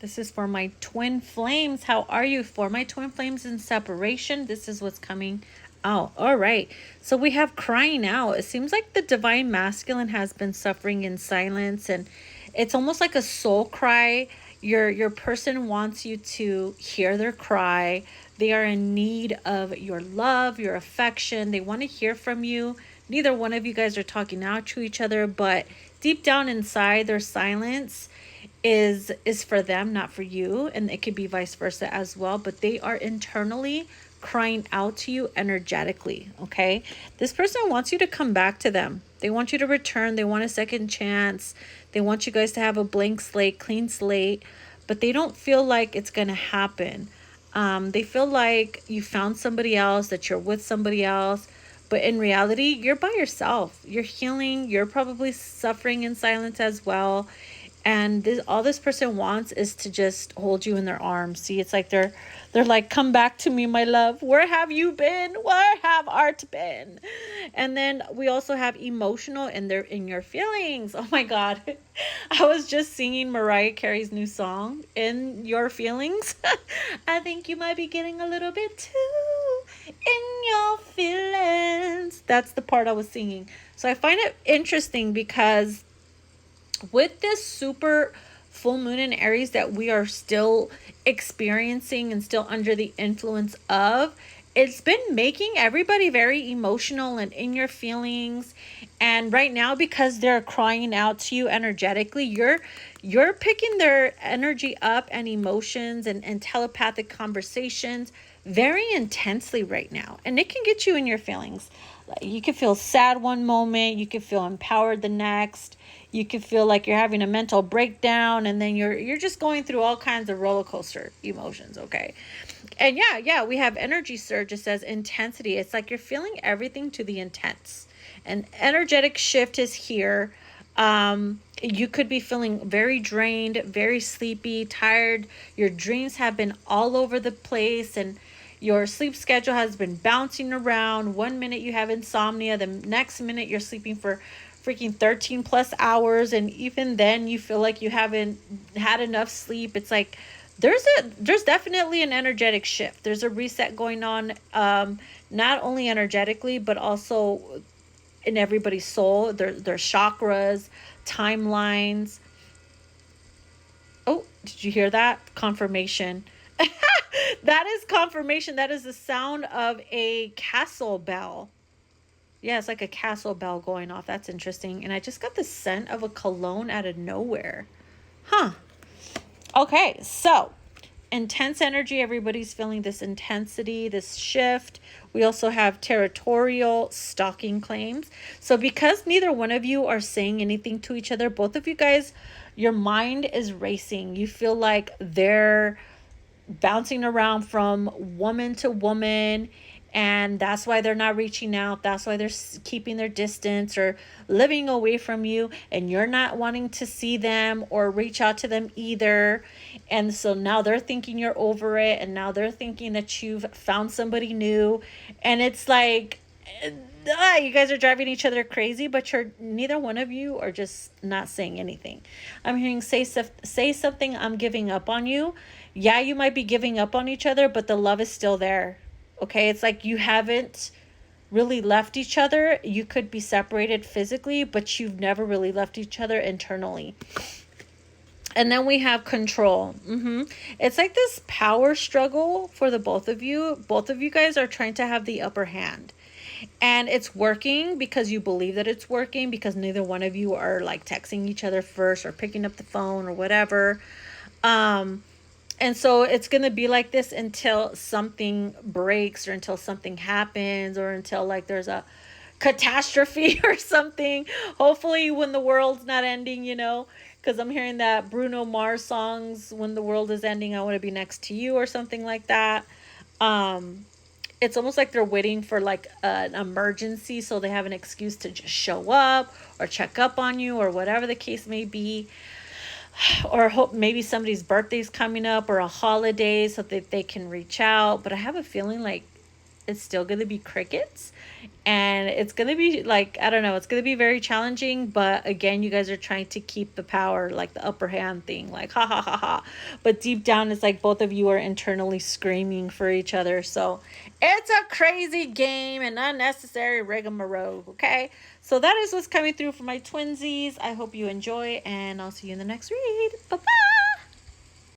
This is for my twin flames. How are you? For my twin flames in separation, this is what's coming out. All right. So we have crying out. It seems like the divine masculine has been suffering in silence, and it's almost like a soul cry. Your person wants you to hear their cry. They are in need of your love, your affection. They want to hear from you. Neither one of you guys are talking out to each other, but deep down inside, their silence is for them, not for you, and it could be vice versa as well, but they are internally crying out to you energetically. Okay, this person wants you to come back to them. They want you to return. They want a second chance. They want you guys to have a blank slate, clean slate, but they don't feel like it's going to happen. They feel like you found somebody else, that you're with somebody else, but in reality, you're by yourself. You're healing. You're probably suffering in silence as well. And all this person wants is to just hold you in their arms. See, it's like they're like, come back to me, my love. Where have you been? Where have art been? And then we also have emotional, and they're in your feelings. Oh my God. I was just singing Mariah Carey's new song, In Your Feelings. I think you might be getting a little bit too in your feelings. That's the part I was singing. So I find it interesting because with this super full moon in Aries that we are still experiencing and still under the influence of, it's been making everybody very emotional and in your feelings. And right now, because they're crying out to you energetically, you're picking their energy up and emotions and telepathic conversations very intensely right now. And it can get you in your feelings. You can feel sad one moment, you can feel empowered the next, you can feel like you're having a mental breakdown, and then you're just going through all kinds of roller coaster emotions. Okay. And yeah, we have energy surge. It says intensity. It's like you're feeling everything to the intense. An energetic shift is here. You could be feeling very drained, very sleepy, tired. Your dreams have been all over the place, and your sleep schedule has been bouncing around. One minute you have insomnia, the next minute you're sleeping for freaking 13 plus hours, and even then you feel like you haven't had enough sleep. It's like there's definitely an energetic shift. There's a reset going on, not only energetically but also in everybody's soul, their chakras, timelines. Oh, did you hear that? Confirmation. That is confirmation. That is the sound of a castle bell. Yeah, it's like a castle bell going off. That's interesting. And I just got the scent of a cologne out of nowhere. Huh. Okay, so intense energy. Everybody's feeling this intensity, this shift. We also have territorial stalking claims. So because neither one of you are saying anything to each other, both of you guys, your mind is racing. You feel like they're bouncing around from woman to woman, and that's why they're not reaching out. That's why they're keeping their distance or living away from you, and you're not wanting to see them or reach out to them either. And so now they're thinking you're over it, and now they're thinking that you've found somebody new, and it's like you guys are driving each other crazy, but neither one of you are just not saying anything. I'm hearing say something, I'm giving up on you. Yeah, you might be giving up on each other, but the love is still there. Okay, it's like you haven't really left each other. You could be separated physically, but you've never really left each other internally. And then we have control. It's like this power struggle for the both of you. Both of you guys are trying to have the upper hand. And it's working because you believe that it's working, because neither one of you are like texting each other first or picking up the phone or whatever. And so it's going to be like this until something breaks, or until something happens, or until like there's a catastrophe or something. Hopefully when the world's not ending, because I'm hearing that Bruno Mars songs, when the world is ending, I want to be next to you, or something like that. It's almost like they're waiting for like an emergency, so they have an excuse to just show up or check up on you, or whatever the case may be. Or hope maybe somebody's birthday's coming up, or a holiday, so that they can reach out. But I have a feeling like it's still going to be crickets. And it's gonna be like, I don't know, it's gonna be very challenging, but again, you guys are trying to keep the power, like the upper hand thing, like ha ha ha ha. But deep down, it's like both of you are internally screaming for each other. So it's a crazy game and unnecessary rigmarole. Okay, so that is what's coming through for my twinsies. I hope you enjoy, and I'll see you in the next read. Bye bye.